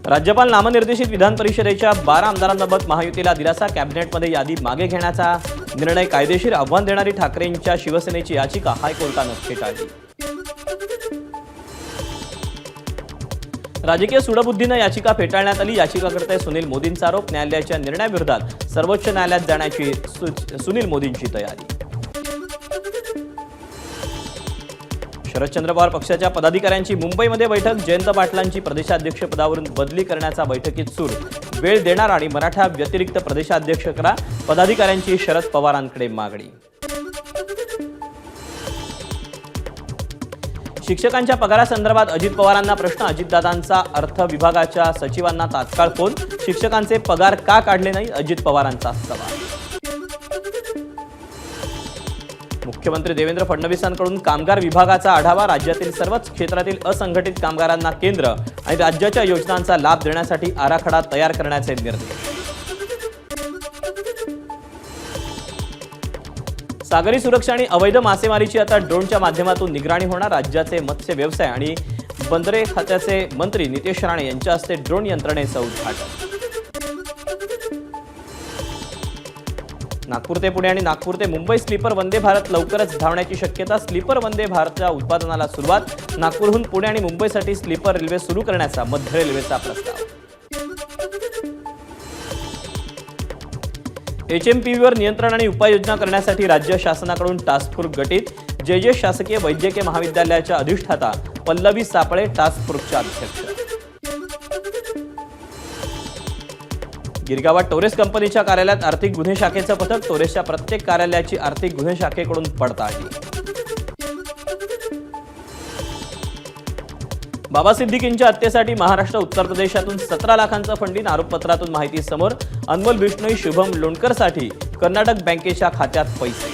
राज्यपाल नामनिर्देशित विधान परिषदेच्या 12 आमदारांबाबत महायुतीला दिलासा, कॅबिनेटमध्ये यादी मागे घेण्याचा निर्णय कायदेशीर आव्हान देणारी ठाकरेंच्या शिवसेनेची याचिका हायकोर्टानं फेटाळली. राजकीय सूडबुद्धीनं याचिका फेटाळण्यात आली. याचिकाकर्ते सुनील मोदींचा आरोप, न्यायालयाच्या निर्णयाविरोधात सर्वोच्च न्यायालयात जाण्याची सुनील मोदींची तयारी. शरदचंद्र पवार पक्षाच्या पदाधिकाऱ्यांची मुंबईमध्ये बैठक, जयंत पाटलांची प्रदेशाध्यक्षपदावरून बदली करण्याचा बैठकीत सूर, वेळ देणार आणि मराठा व्यतिरिक्त प्रदेशाध्यक्ष करा, पदाधिकाऱ्यांची शरद पवारांकडे मागणी. शिक्षकांच्या पगारासंदर्भात अजित पवारांना प्रश्न, अजितदादांचा अर्थ विभागाच्या सचिवांना तात्काळ फोन, शिक्षकांचे पगार का काढले नाही, अजित पवारांचा सवाल. मुख्यमंत्री देवेंद्र फडणवीसांकडून कामगार विभागाचा आढावा, राज्यातील सर्वच क्षेत्रातील असंघटित कामगारांना केंद्र आणि राज्याच्या योजनांचा लाभ देण्यासाठी आराखडा तयार करण्याचे निर्देश. सागरी सुरक्षा आणि अवैध मासेमारीची आता ड्रोनच्या माध्यमातून निगराणी होणार. राज्याचे मत्स्य व्यवसाय आणि बंदरे खात्याचे मंत्री नितेश राणे यांच्या हस्ते ड्रोन यंत्रणेचं उद्घाटन. नागपूर ते पुणे आणि नागपूर ते मुंबई स्लीपर वंदे भारत लवकरच धावण्याची शक्यता. स्लीपर वंदे भारतच्या उत्पादनाला सुरुवात. नागपूरहून पुणे आणि मुंबईसाठी स्लीपर रेल्वे सुरू करण्याचा मध्य रेल्वेचा प्रस्ताव. HMPVवर नियंत्रण आणि उपाययोजना करण्यासाठी राज्य शासनाकडून टास्क फोर्स गठीत. जे शासकीय वैद्यकीय महाविद्यालयाच्या अधिष्ठाता पल्लवी सापळे टास्क फोर्सच्या अध्यक्ष. गिरगावात टोरेस कंपनीच्या कार्यालयात आर्थिक गुन्हे शाखेचं पथक, टोरेसच्या प्रत्येक कार्यालयाची आर्थिक गुन्हे शाखेकडून पडताळणी. बाबा सिद्दीकींच्या हत्येसाठी महाराष्ट्र उत्तर प्रदेशातून 17 लाखांचं फंडिंग, आरोपपत्रातून माहिती समोर. अनमोल बिष्णोई शुभम लोणकरसाठी कर्नाटक बँकेच्या खात्यात पैसे.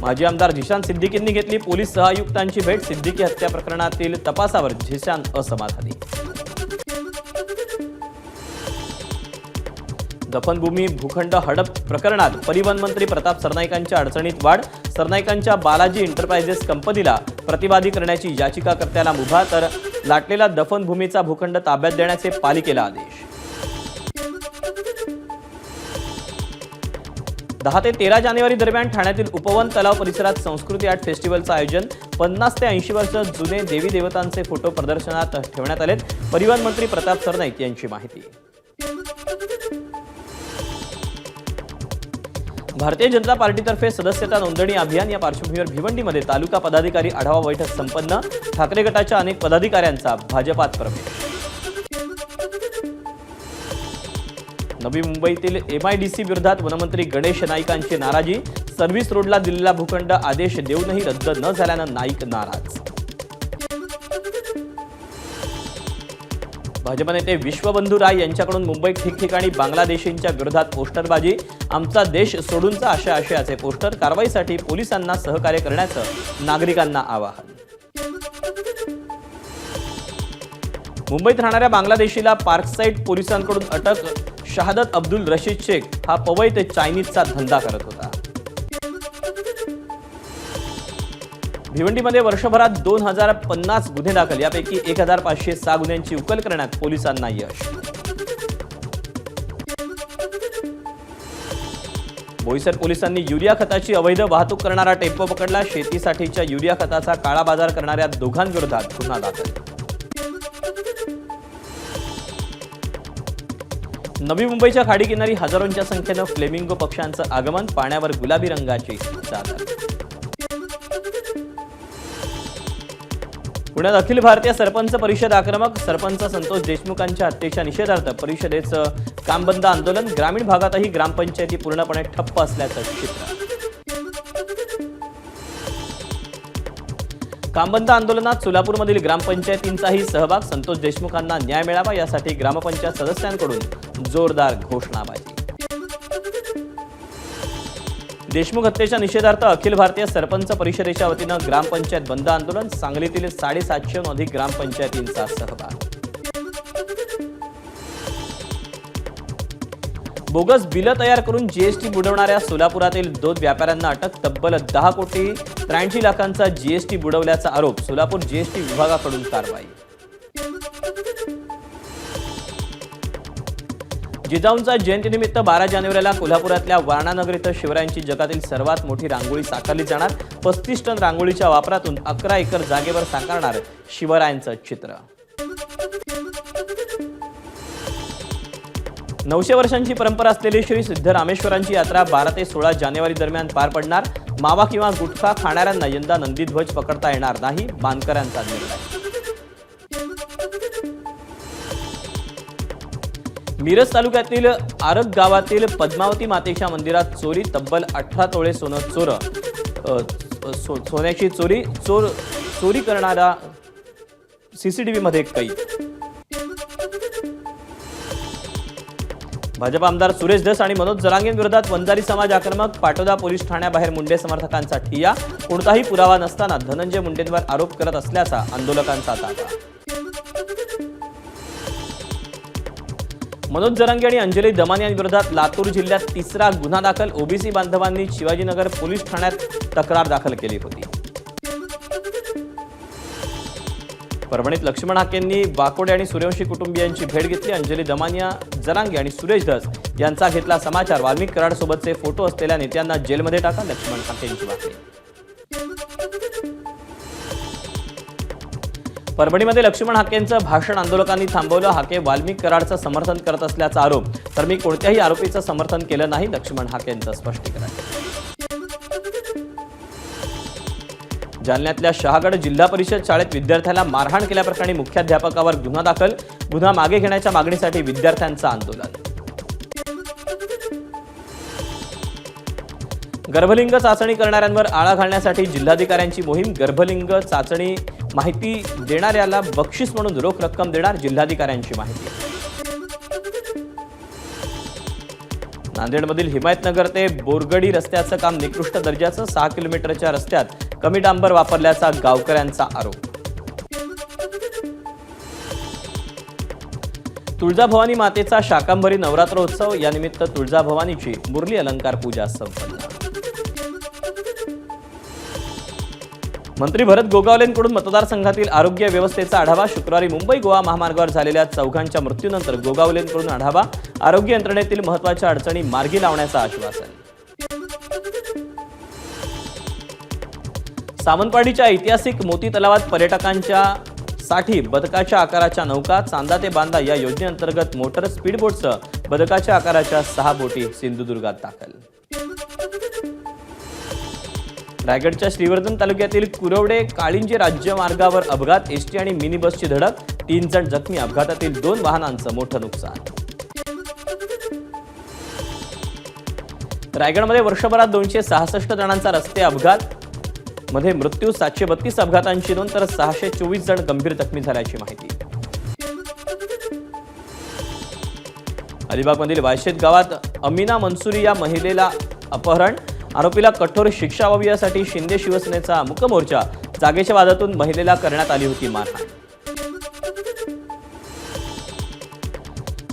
माजी आमदार झिशान सिद्दीकींनी घेतली पोलीस सहआयुक्तांची भेट. सिद्दीकी हत्या प्रकरणातील तपासावर झिशान असमाधानी. दफनभूमी भूखंड हडप प्रकरणात परिवहन मंत्री प्रताप सरनाईकांच्या अडचणीत वाढ. सरनाईकांच्या बालाजी एंटरप्राइजेस कंपनीला प्रतिवादी करण्याची याचिकाकर्त्याला मुभा, तर लाटलेला दफनभूमीचा भूखंड ताब्यात देण्याचे पालिकेला आदेश. 10 ते 13 जानेवारी दरम्यान ठाण्यातील उपवन तलाव परिसरात संस्कृती आर्ट फेस्टिवलचं आयोजन. 50 ते 80 वर्ष जुने देवी देवतांचे फोटो प्रदर्शनात ठेवण्यात आलेत. परिवहन मंत्री प्रताप सरनाईक यांची माहिती. भारतीय जनता पार्टीतर्फे सदस्यता नोंदणी अभियान. या पार्श्वभूमीवर भिवंडीमध्ये तालुका पदाधिकारी आढावा बैठक संपन्न. ठाकरे गटाच्या अनेक पदाधिकाऱ्यांचा भाजपात प्रवेश. नवी मुंबईतील MIDC विरोधात वनमंत्री गणेश नाईकांची नाराजी. सर्व्हिस रोडला दिलेला भूखंड आदेश देऊनही रद्द न झाल्यानं नाईक नाराज. भाजप नेते विश्वबंधू राय यांच्याकडून मुंबईत ठिकठिकाणी बांगलादेशींच्या विरोधात पोस्टरबाजी. आमचा देश सोडूनचा अशा आशयाचे पोस्टर. कारवाईसाठी पोलिसांना सहकार्य करण्याचं नागरिकांना आवाहन. मुंबईत राहणाऱ्या बांगलादेशीला पार्कसाईड पोलिसांकडून अटक. शहादत अब्दुल रशीद शेख हा पवईत चायनीजचा धंदा करत होता. भिवंडीमध्ये वर्षभरात 2050 गुन्हे दाखल. यापैकी 1506 गुन्ह्यांची उकल करण्यात पोलिसांना यश. बोईसर पोलिसांनी युरिया खताची अवैध वाहतूक करणारा टेम्पो पकडला. शेतीसाठीच्या युरिया खताचा काळा बाजार करणाऱ्या दोघांविरोधात गुन्हा दाखल. नवी मुंबईच्या खाडीकिनारी हजारोंच्या संख्येनं फ्लेमिंगो पक्ष्यांचं आगमन. पाण्यावर गुलाबी रंगाची चादर. पुण्यात अखिल भारतीय सरपंच परिषद आक्रमक. सरपंच संतोष देशमुखांच्या हत्येच्या निषेधार्थ परिषदेचं काम बंद आंदोलन. ग्रामीण भागातही ग्रामपंचायती पूर्णपणे ठप्प असल्याचं चित्र. काम बंद आंदोलनात सोलापूरमधील ग्रामपंचायतींचाही सहभाग. संतोष देशमुखांना न्याय मिळावा यासाठी ग्रामपंचायत सदस्यांकडून जोरदार घोषणाबाजी. देशमुख हत्येच्या निषेधार्थ अखिल भारतीय सरपंच परिषदेच्या वतीनं ग्रामपंचायत बंद आंदोलन. सांगलीतील 750 अधिक ग्रामपंचायतींचा सहभाग. बोगस बिलं तयार करून जीएसटी बुडवणाऱ्या सोलापुरातील 2 व्यापाऱ्यांना अटक. तब्बल 10 कोटी 83 लाखांचा जीएसटी बुडवल्याचा आरोप. सोलापूर जीएसटी विभागाकडून कारवाई. जिजाऊंच्या जयंतीनिमित्त 12 जानेवारीला कोल्हापुरातल्या वारणानगर इथं शिवरायांची जगातील सर्वात मोठी रांगोळी साकारली जाणार. 35 टन रांगोळीच्या वापरातून 11 एकर जागेवर साकारणार शिवरायांचं चित्र. 900 वर्षांची परंपरा असलेली श्री सिद्धरामेश्वरांची यात्रा 12 ते 16 जानेवारी दरम्यान पार पडणार. मावा किंवा गुटखा खाणाऱ्यांना यंदा नंदीध्वज पकडता येणार नाही, बांधकरांचा निर्णय. मिरज तालुक्यातील आरग गावातील पद्मावती मातेच्या मंदिरात चोरी. तब्बल 18 तोळे सोनं सोन्याची चोरी करणारा सीसीटीव्ही मध्ये कैद. भाजप आमदार सुरेश धस आणि मनोज जरांगेंविरोधात वंजारी समाज आक्रमक. पाटोदा पोलीस ठाण्याबाहेर मुंडे समर्थकांचा ठिय्या. कोणताही पुरावा नसताना धनंजय मुंडेंवर आरोप करत असल्याचा आंदोलकांचा दावा. मनोज जरांगे आणि अंजली दमानी यांविरोधात लातूर जिल्ह्यात 3रा गुन्हा दाखल. ओबीसी बांधवांनी शिवाजीनगर पोलीस ठाण्यात तक्रार दाखल केली होती. परभणीत लक्ष्मण हाकेंनी वाकोडे आणि सूर्यवंशी कुटुंबियांची भेट घेतली. अंजली दमानिया, जरांगे आणि सुरेश धस यांचा घेतला समाचार. वाल्मिक कराडसोबतचे फोटो असलेल्या नेत्यांना जेलमध्ये टाका, लक्ष्मण हाकेंची मागणी. परभणीमध्ये लक्ष्मण हाकेंचं भाषण आंदोलकांनी थांबवलं. हाके वाल्मिक कराडचं समर्थन करत असल्याचा आरोप. तर मी कोणत्याही आरोपीचं समर्थन केलं नाही, लक्ष्मण हाकेंचं स्पष्टीकरण. जालन्यातल्या शहागड जिल्हा परिषद शाळेत विद्यार्थ्याला मारहाण केल्याप्रकरणी मुख्याध्यापकावर गुन्हा दाखल. गुन्हा मागे घेण्याच्या मागणीसाठी विद्यार्थ्यांचं आंदोलन. गर्भलिंग चाचणी करणाऱ्यांवर आळा घालण्यासाठी जिल्हाधिकाऱ्यांची मोहीम. गर्भलिंग चाचणी माहिती देणाऱ्याला बक्षीस म्हणून रोख रक्कम देणार, जिल्हाधिकाऱ्यांची माहिती. नांदेडमधील हिमायतनगर ते बोरगडी रस्त्याचं काम निकृष्ट दर्जाचं. 6 किलोमीटरच्या रस्त्यात कमी डांबर वापरल्याचा गावकऱ्यांचा आरोप. तुळजाभवानी मातेचा शाकंभरी नवरात्रोत्सव. यानिमित्त तुळजाभवानीची मुरली अलंकार पूजा संपन्न. मंत्री भरत गोगावलेंकडून मतदारसंघातील आरोग्य व्यवस्थेचा आढावा. शुक्रवारी मुंबई गोवा महामार्गावर झालेल्या चौघांच्या मृत्यूनंतर गोगावलेंकडून आढावा. आरोग्य यंत्रणेतील महत्त्वाच्या अडचणी मार्गी लावण्याचं आश्वासन. सावंतवाडीच्या ऐतिहासिक मोती तलावात पर्यटकांच्या साठी बदकाच्या आकाराच्या नौका. चांदा ते बांदा या योजनेअंतर्गत मोटर स्पीडबोटसह बदकाच्या आकाराच्या 6 बोटी सिंधुदुर्गात दाखल. रायगडच्या श्रीवर्धन तालुक्यातील कुरवडे काळिंजे राज्यमार्गावर अपघात. एसटी आणि मिनी बसची धडक. 3 जण जखमी. अपघातातील 2 वाहनांचं मोठं नुकसान. रायगडमध्ये वर्षभरात 266 जणांचा रस्ते अपघात मध्ये मृत्यू. 732 अपघातांची नोंद, तर 624 जण गंभीर जखमी झाल्याची माहिती. अलिबागमधील वायशेत गावात अमीना मनसुरी या महिलेला अपहरण. आरोपीला कठोर शिक्षा व्हावी यासाठी शिंदे शिवसेनेचा मूकमोर्चा. जागेच्या वादातून महिलेला करण्यात आली होती मारहाण.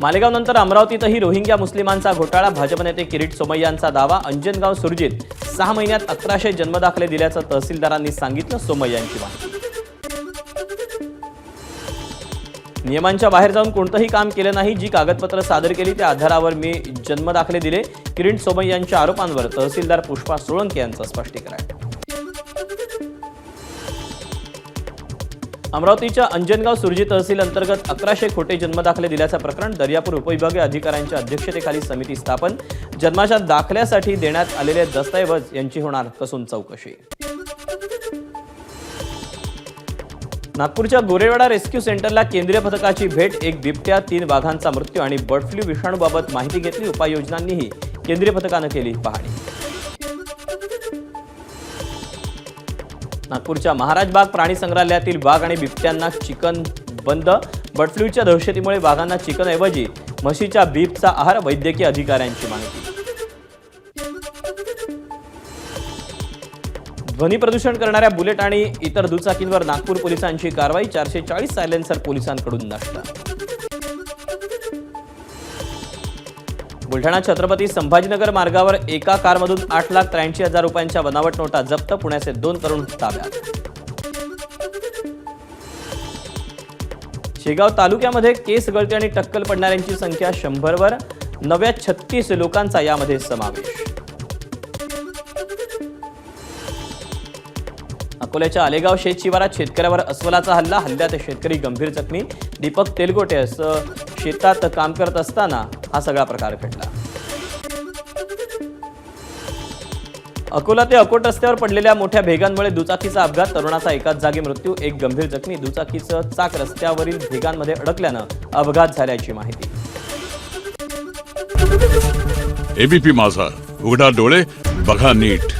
मालेगाव नंतर अमरावतीतही रोहिंग्या मुस्लिमांचा घोटाळा. भाजप नेते किरीट सोमय्यांचा दावा. अंजनगाव सुरजीत 6 महिन्यात 1100 जन्मदाखले दिल्याचं तहसीलदारांनी सांगितलं, सोमय्यांची माहिती. नियमांच्या बाहेर जाऊन कोणतंही काम केलं नाही. जी कागदपत्र सादर केली त्या आधारावर मी जन्मदाखले दिले. किरीट सोमय्यांच्या आरोपांवर तहसीलदार पुष्पा सोळंके यांचं स्पष्टीकरण. अमरावतीच्या अंजनगाव सुरजी तहसील अंतर्गत 1100 खोटे जन्मदाखले दिल्याचं प्रकरण. दर्यापूर उपविभागीय अधिकाऱ्यांच्या अध्यक्षतेखाली समिती स्थापन. जन्माच्या दाखल्यासाठी देण्यात आलेले दस्तऐवज यांची होणार कसून चौकशी. नागपूरच्या गोरेवाडा रेस्क्यू सेंटरला केंद्रीय पथकाची भेट. 1 बिबट्या, 3 वाघांचा मृत्यू आणि बर्ड फ्लू विषाणूबाबत माहिती घेतली. उपाययोजनांनीही केंद्रीय पथकानं केली पाहणी. नागपूरच्या महाराज बाग प्राणी संग्रहालयातील वाघ आणि बिबट्यांना चिकन बंद. बर्ड फ्लूच्या दहशतीमुळे वाघांना चिकनऐवजी म्हशीच्या बीफचा आहार. वैद्यकीय अधिकाऱ्यांची माहिती. ध्वनी प्रदूषण करणाऱ्या बुलेट आणि इतर दुचाकींवर नागपूर पोलिसांची कारवाई. 440 सायलेन्सर पोलिसांकडून नष्ट. बुलढाणा छत्रपती संभाजीनगर मार्गावर एका कारमधून 8,83,000 रुपयांच्या बनावट नोटा जप्त. पुण्याचे 2 तरुण ताब्यात. शेगाव तालुक्यामध्ये केस गळती आणि टक्कल पडणाऱ्यांची संख्या 100 वर. नव्या 36 लोकांचा यामध्ये समावेश. अकोल्याच्या आलेगाव शेत शिवारात शेतकऱ्यावर अस्वलाचा हल्ल्यात शेतकरी गंभीर जखमी. दीपक तेलगोटे शेतात काम करत असताना हा सगळा प्रकार घडला. अकोला ते अकोट रस्त्यावर पडलेल्या मोठ्या भेगांमुळे दुचाकीचा अपघात. तरुणाचा एकाच जागी मृत्यू, एक गंभीर जखमी. दुचाकीचं चाक रस्त्यावरील भेगांमध्ये अडकल्यानं अपघात झाल्याची माहिती. एबीपी माझा, उघडा डोळे बघा नीट.